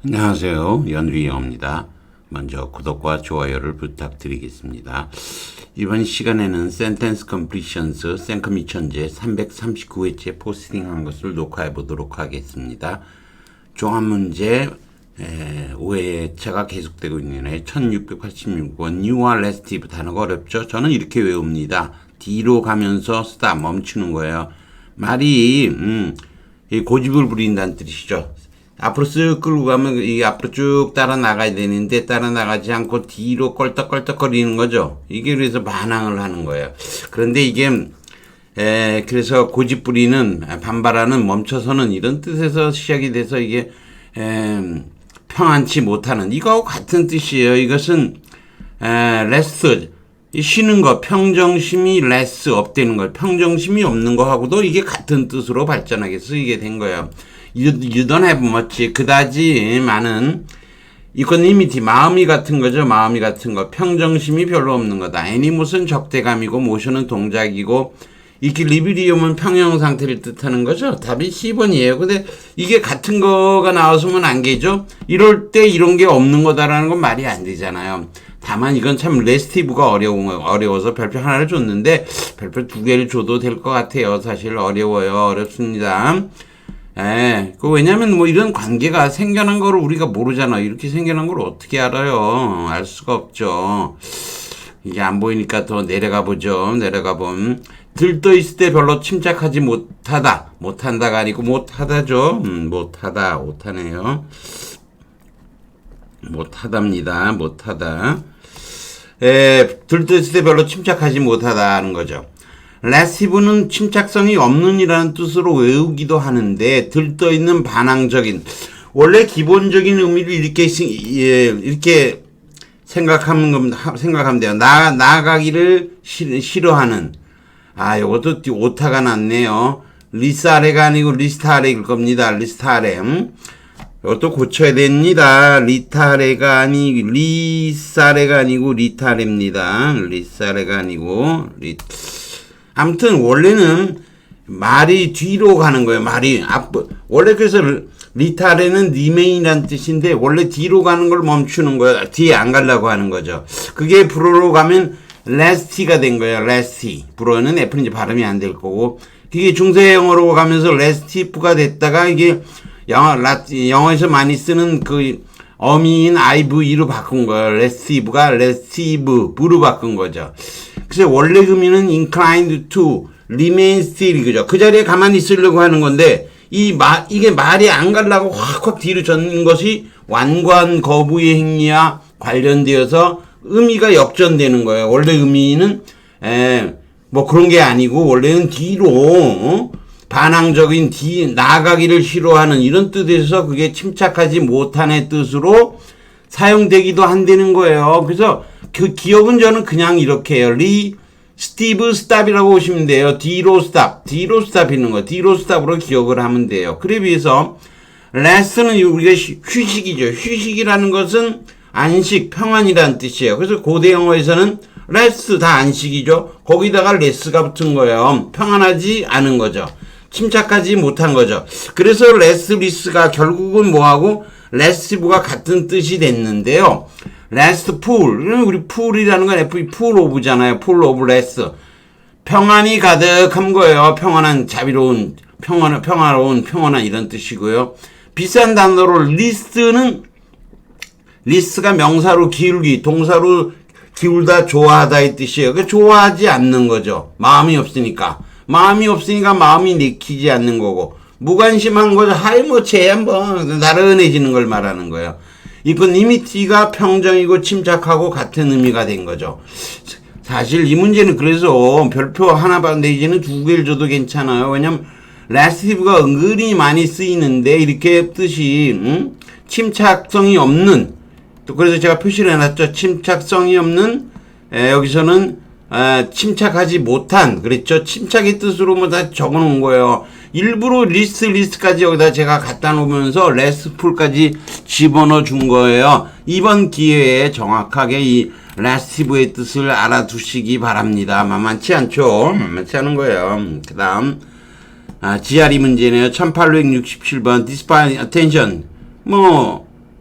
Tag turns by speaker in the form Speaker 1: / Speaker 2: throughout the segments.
Speaker 1: 안녕하세요. 연휘영입니다. 먼저 구독과 좋아요를 부탁드리겠습니다. 이번 시간에는 Sentence Completions 생커미 천재 339회째 포스팅한 것을 녹화해 보도록 하겠습니다. 종합문제 5회차가 계속되고 있는 1686번 New와 Restive 단어가 어렵죠? 저는 이렇게 외웁니다. 뒤로 가면서 stop 멈추는 거예요. 말이 고집을 부린다는 뜻이죠. 앞으로 쓱 끌고 가면 이 앞으로 쭉 따라 나가야 되는데 따라 나가지 않고 뒤로 껄떡껄떡거리는 거죠. 이게 그래서 반항을 하는 거예요. 그런데 이게 그래서 고집 부리는 반발하는 멈춰서는 이런 뜻에서 시작이 돼서 이게 평안치 못하는 이거하고 같은 뜻이에요. 이것은 레스트 쉬는 거 평정심이 레스 업되는 거 평정심이 없는 거하고도 이게 같은 뜻으로 발전하게 쓰이게 된 거예요. You don't have much. 그다지 많은 이퀄리티 마음이 같은 거죠. 마음이 같은 거. 평정심이 별로 없는 거다. 애니못은 적대감이고 모션은 동작이고 이퀄리브리움은 평형 상태를 뜻하는 거죠. 답이 C번이에요. 근데 이게 같은 거가 나왔으면 안 되죠. 이럴 때 이런 게 없는 거다라는 건 말이 안 되잖아요. 다만 이건 참 레스티브가 어려워서 별표 하나를 줬는데 별표 두 개를 줘도 될 것 같아요. 사실 어렵습니다. 왜냐면 뭐 이런 관계가 생겨난 거를 우리가 모르잖아요. 이렇게 생겨난 걸 어떻게 알아요? 알 수가 없죠. 이게 안 보이니까 더 내려가 보죠. 들떠 있을 때 별로 침착하지 못하다. 못한다가 아니고 못하다죠. 못하네요. 못하답니다. 못하다. 들떠 있을 때 별로 침착하지 못하다는 거죠. 레시브는 침착성이 없는이라는 뜻으로 외우기도 하는데 들떠있는 반항적인 원래 기본적인 의미를 이렇게 생각하면 돼요. 나아가기를 싫어하는 요것도 오타가 났네요. 리사레가 아니고 리스타레일 겁니다. 리스타레. 이것도 고쳐야 됩니다. 리사레가 아니고 리타레입니다. 리사레가 아니고 아무튼 원래는 말이 뒤로 가는 거예요. 원래 그래서 리타레는 리메인이라는 뜻인데 원래 뒤로 가는 걸 멈추는 거예요. 뒤에 안 가려고 하는 거죠. 그게 불어로 가면 레스티가 된 거예요. 레스티. 불어는 F는 이제 발음이 안 될 거고 그게 중세 영어로 가면서 레스티프가 됐다가 이게 영어에서 많이 쓰는 그 어미인 IV로 바꾼 거예요. 레스티브가 레스티브로 바꾼 거죠. 그래서 원래 의미는 inclined to remain still 그죠. 그 자리에 가만히 있으려고 하는 건데 이게 말이 안 가려고 확 뒤로 젖는 것이 완관 거부의 행위와 관련되어서 의미가 역전되는 거예요. 원래 의미는 뭐 그런 게 아니고 원래는 뒤로 반항적인 나아가기를 싫어하는 이런 뜻에서 그게 침착하지 못한의 뜻으로 사용되기도 한다는 거예요. 그래서 그 기억은 저는 그냥 이렇게 해요. 스티브 스탑이라고 보시면 돼요. 뒤로 스탑 있는 거. 뒤로 스탑으로 기억을 하면 돼요. 그래 비해서 레스는 우리가 휴식이죠. 휴식이라는 것은 안식, 평안이라는 뜻이에요. 그래서 고대 영어에서는 레스 다 안식이죠. 거기다가 레스가 붙은 거예요. 평안하지 않은 거죠. 침착하지 못한 거죠. 그래서 레스리스가 결국은 뭐하고 레시브가 같은 뜻이 됐는데요. 레스트풀, 우리 풀이라는 건 FE 풀 오브잖아요. 풀 오브 레스. 평안이 가득한 거예요. 평안한, 자비로운, 평안한 이런 뜻이고요. 비싼 단어로 리스가 명사로 기울기, 동사로 기울다, 좋아하다의 뜻이에요. 그 좋아하지 않는 거죠. 마음이 없으니까 마음이 내키지 않는 거고. 무관심한 거죠. 한번 나른해지는 걸 말하는 거예요. 이퀄리티가 평정이고 침착하고 같은 의미가 된 거죠. 사실 이 문제는 그래서 별표 하나 내지는 두 개를 줘도 괜찮아요. 왜냐면 레스티브가 은근히 많이 쓰이는데 이렇게 뜻이 침착성이 없는 또 그래서 제가 표시를 해놨죠. 침착성이 없는 여기서는 침착하지 못한 그랬죠. 침착의 뜻으로 뭐 다 적어놓은 거예요. 일부러 리스트까지 여기다 제가 갖다 놓으면서 레스풀까지 집어넣어 준 거예요. 이번 기회에 정확하게 이 레스티브의 뜻을 알아두시기 바랍니다. 만만치 않죠? 만만치 않은 거예요. 그 다음 GRE 문제네요. 1867번 Despite attention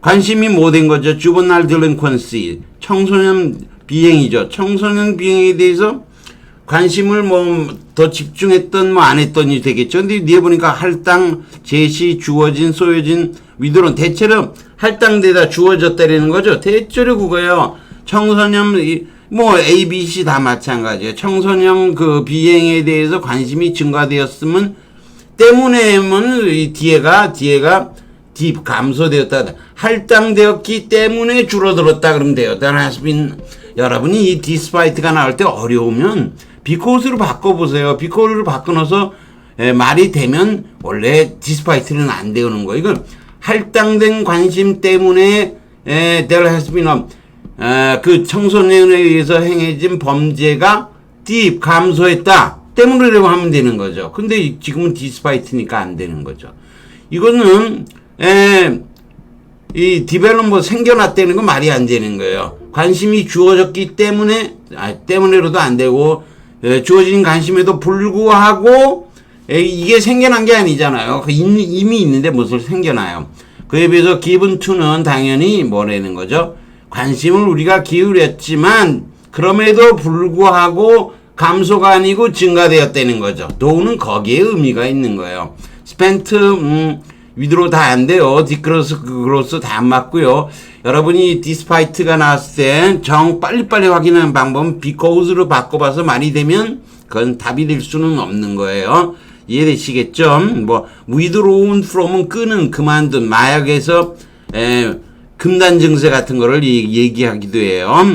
Speaker 1: 관심이 뭐 된 거죠? juvenile delinquency. 청소년 비행이죠. 청소년 비행에 대해서 관심을 뭐 더 집중했던 뭐 안 했던이 되겠죠. 근데 뒤에 보니까 할당, 제시, 주어진, 소요진, 위드론. 대체로 할당되다 주어졌다라는 거죠. 대체로 그거예요. 청소년 뭐 A, B, C 다 마찬가지예요. 청소년 그 비행에 대해서 관심이 증가되었으면 때문에면 이 뒤에가 감소되었다. 할당되었기 때문에 줄어들었다 그러면 돼요. 여러분이 이 despite가 나올 때 어려우면 because로 바꿔보세요. because로 바꿔놓어서 말이 되면 원래 despite는 안 되는 거예요. 이건 할당된 관심 때문에 there has been 그 청소년에 의해서 행해진 범죄가 감소했다. 때문이라고 하면 되는 거죠. 근데 지금은 despite니까 안 되는 거죠. 이거는 이 디벨롭먼트 생겨났다는 건 말이 안 되는 거예요. 관심이 주어졌기 때문에 때문에로도 안 되고 주어진 관심에도 불구하고 이게 생겨난 게 아니잖아요. 이미 있는데 무엇을 생겨나요. 그에 비해서 given to는 당연히 뭐라는 거죠. 관심을 우리가 기울였지만 그럼에도 불구하고 감소가 아니고 증가되었다는 거죠. 도는 거기에 의미가 있는 거예요. spent 위드로 다 안 돼요. 디크로스 다 안 맞고요. 여러분이 despite가 나왔을 때 빨리빨리 확인하는 방법은 because로 바꿔봐서 많이 되면 그건 답이 될 수는 없는 거예요. 이해되시겠죠? 뭐 withdrawn from은 끄는, 그만둔, 마약에서 금단 증세 같은 거를 얘기하기도 해요.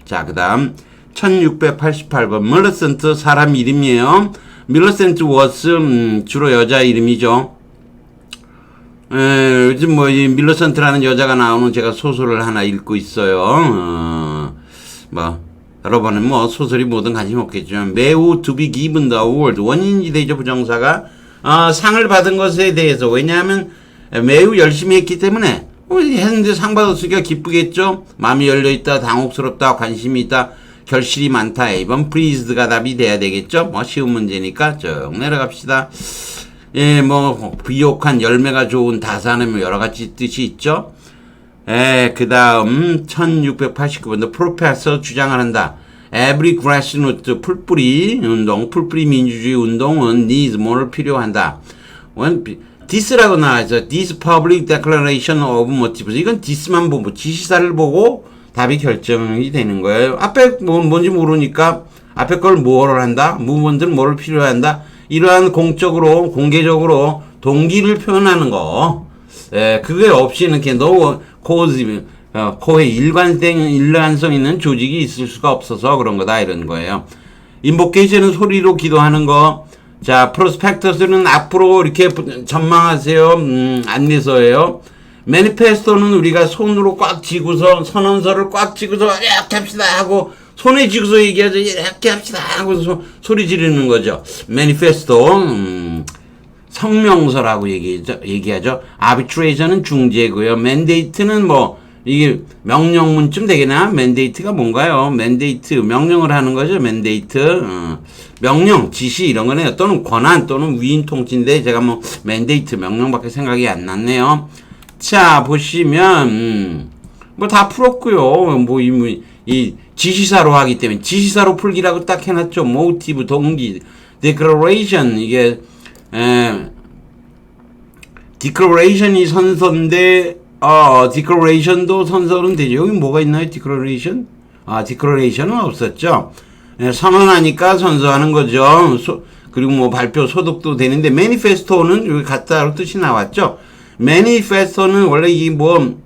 Speaker 1: 자, 그 다음 1688번 밀러센트 사람 이름이에요. 밀러센트 was 주로 여자 이름이죠. 요즘 뭐 이 밀러센트라는 여자가 나오는 제가 소설을 하나 읽고 있어요. 뭐 여러분은 뭐 소설이 뭐든 관심 없겠지만 매우 to be given the award 원인이 되죠. 부정사가 상을 받은 것에 대해서. 왜냐하면 매우 열심히 했기 때문에 했는데 상 받았으니까 기쁘겠죠. 마음이 열려있다, 당혹스럽다, 관심이 있다, 결실이 많다. 이번 pleased가 답이 돼야 되겠죠. 뭐 쉬운 문제니까 쭉 내려갑시다. 예, 뭐 비옥한 열매가 좋은 다산은 여러 가지 뜻이 있죠. 그 다음 1689번도 professor 주장을 한다. Every grassroots 풀뿌리 운동, 풀뿌리 민주주의 운동은 needs 뭐를 필요한다. this라고 나와있어. This public declaration of motives. 이건 this만 보고 지시사를 보고 답이 결정이 되는 거예요. 앞에 뭔지 모르니까 앞에 걸 뭐를 한다. 무문들은 뭐를 필요한다. 이러한 공개적으로 동기를 표현하는 거. 그게 없이는 이렇게 너무 코에 일관성 있는 조직이 있을 수가 없어서 그런 거다. 이런 거예요. 인보케이션은 소리로 기도하는 거. 자, 프로스펙터스는 앞으로 이렇게 전망하세요. 안내서예요. 매니페스토는 우리가 손으로 꽉 쥐고서, 선언서를 꽉 쥐고서 이렇게 합시다 하고 손에 쥐고서 얘기하죠. 이렇게 합시다 하고 소리 지르는 거죠. 매니페스토 성명서라고 얘기하죠. 아비트레이션은 중재고요. 맨데이트는 뭐 이게 명령문쯤 되겠나? 맨데이트가 뭔가요? 맨데이트 명령을 하는 거죠. 맨데이트 명령, 지시 이런 거네요. 또는 권한 또는 위인 통치인데 제가 뭐 맨데이트 명령밖에 생각이 안 났네요. 자, 보시면 뭐 다 풀었고요. 뭐 이 지시사로 하기 때문에 지시사로 풀기라고 딱 해놨죠. 모티브, 동기, declaration 이게 declaration이 선서인데 declaration도 선서는 되죠. 여기 뭐가 있나요? declaration? declaration은 없었죠. 선언하니까 선서하는 거죠. 그리고 뭐 발표, 소득도 되는데 manifesto는 여기 가짜로 뜻이 나왔죠. manifesto는 원래 이 뭐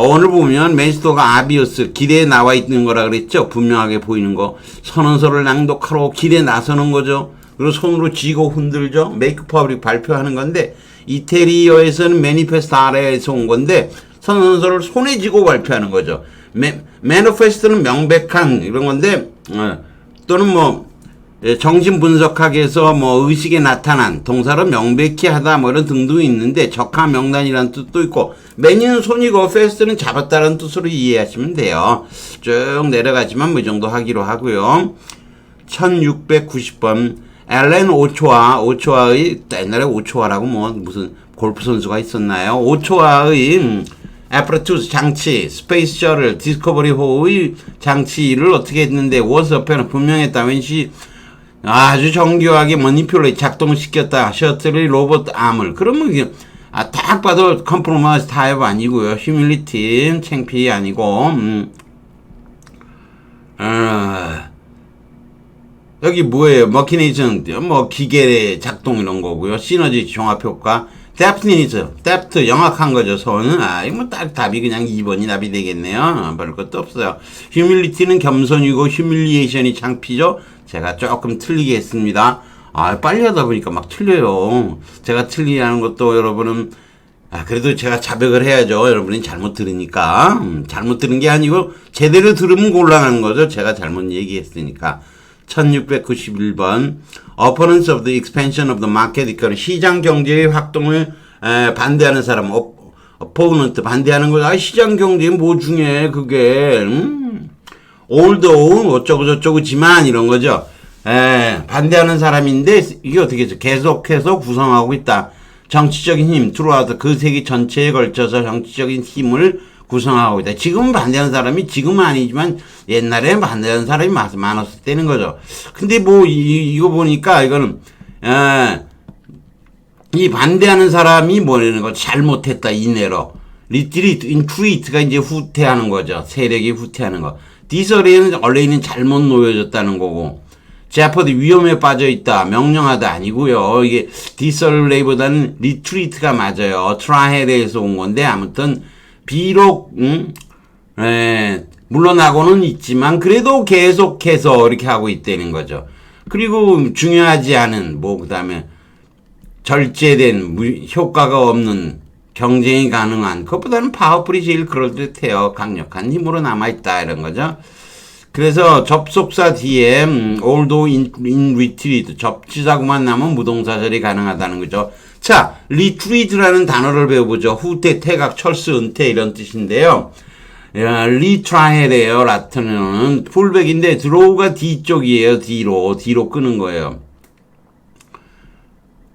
Speaker 1: 오늘 보면 manifesto가 obvious 길에 나와 있는 거라 그랬죠. 분명하게 보이는 거. 선언서를 낭독하러 길에 나서는 거죠. 그리고 손으로 쥐고 흔들죠. make public 발표하는 건데 이태리어에서는 manifest 아래에서 온 건데 선언서를 손에 쥐고 발표하는 거죠. manifest는 명백한 이런 건데 또는 뭐 정신 분석학에서 해서 뭐 의식에 나타난 동사로 명백히 하다 뭐 이런 등등이 있는데 적하 명단이라는 뜻도 있고 매니는 손이고 fest는 잡았다는 뜻으로 이해하시면 돼요. 쭉 내려가지만 뭐 이 정도 하기로 하고요. 1690번 엘렌 오초아의 옛날에 오초아라고 뭐 무슨 골프 선수가 있었나요? 5초와의 애프로투스 장치, 스페이스 셔틀, 디스커버리 호의 장치를 어떻게 했는데 워스어펜은 분명했다. 왠지 아주 정교하게 머니퓰레이 작동시켰다. 셔틀의 로봇 암을. 그러면 이게 딱 봐도 컴프로마이즈 타입 아니고요. 휴밀리티, 창피 아니고. 여기 뭐예요? 머키네이션, 뭐 기계 작동 이런 거고요. 시너지 종합효과. 데프트 영악한 거죠. 손은 이거 뭐 딱 답이 그냥 2번이 답이 되겠네요. 별 것도 없어요. 휴밀리티는 겸손이고 휴밀리에이션이 창피죠. 제가 조금 틀리게 했습니다. 빨리 하다 보니까 막 틀려요. 제가 틀리하는 것도 여러분은 그래도 제가 자백을 해야죠. 여러분이 잘못 들으니까. 잘못 들은 게 아니고 제대로 들으면 곤란한 거죠. 제가 잘못 얘기했으니까. 1691번 Opponents of the expansion of the market economy. 시장 경제의 확동을 반대하는 사람. Opponent 반대하는 거. 시장 경제에 뭐 중요해 그게. although 어쩌고 저쩌고지만 이런 거죠. 반대하는 사람인데 이게 어떻게 해서 계속해서 구성하고 있다. 정치적인 힘 들어와서 그 세기 전체에 걸쳐서 정치적인 힘을 구성하고 있다. 지금은 반대하는 사람이 지금은 아니지만 옛날에 반대하는 사람이 많았을 때는 거죠. 근데 뭐 이거 보니까 이거는 이 반대하는 사람이 뭐라는 거 잘못했다 이내로. 리트리트, 인트리트가 이제 후퇴하는 거죠. 세력이 후퇴하는 거. 디서리에는 원래는 잘못 놓여졌다는 거고. 제퍼드 위험에 빠져 있다. 명령하다 아니고요. 이게 디설레이보다는 리트리트가 맞아요. 트라헬에서 온 건데 아무튼 비록 물러나고는 있지만 그래도 계속해서 이렇게 하고 있다는 거죠. 그리고 중요하지 않은 그다음에 절제된 효과가 없는 경쟁이 가능한 그것보다는 파워풀이 제일 그럴듯해요. 강력한 힘으로 남아있다 이런 거죠. 그래서 접속사 뒤에 although in retreat 접지사구만 나면 무동사절이 가능하다는 거죠. 자, retreat라는 단어를 배워보죠. 후퇴, 퇴각, 철수, 은퇴 이런 뜻인데요. 리트라헬이에요. 라틴어는 풀백인데 드로우가 뒤쪽이에요. 뒤로 끄는 거예요.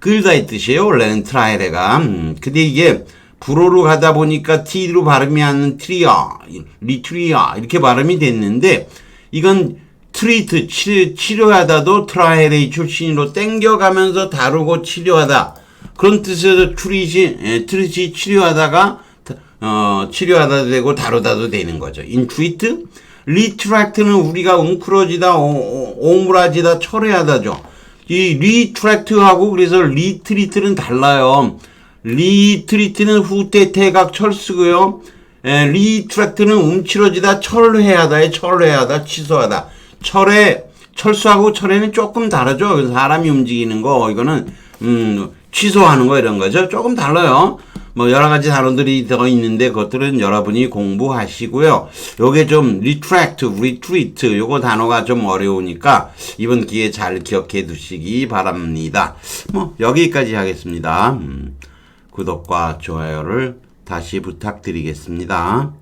Speaker 1: 끌다 이 뜻이에요. 원래는 트라헬레가. 근데 이게 불어로 가다 보니까 T로 발음이 하는 리트리아 이렇게 발음이 됐는데 이건 트리트 치료하다도 트라헬의 출신으로 땡겨가면서 다루고 치료하다 그런 뜻에서 트릿이 치료하다가 치료하다 되고 다루다도 되는 거죠. 인트리트 리트랙트는 우리가 웅크러지다 오므라지다 철회하다죠. 이 리트랙트하고 그래서 리트리트는 달라요. 리트리트는 후퇴 퇴각 철수고요. 리트랙트는 움츠러지다 철회하다 취소하다. 철수하고 철회는 조금 다르죠. 사람이 움직이는 거 이거는 취소하는 거 이런 거죠. 조금 달라요. 뭐 여러 가지 단어들이 더 있는데 그것들은 여러분이 공부하시고요. 요게 좀 retract, retreat 요거 단어가 좀 어려우니까 이번 기회에 잘 기억해 두시기 바랍니다. 뭐 여기까지 하겠습니다. 구독과 좋아요를 다시 부탁드리겠습니다.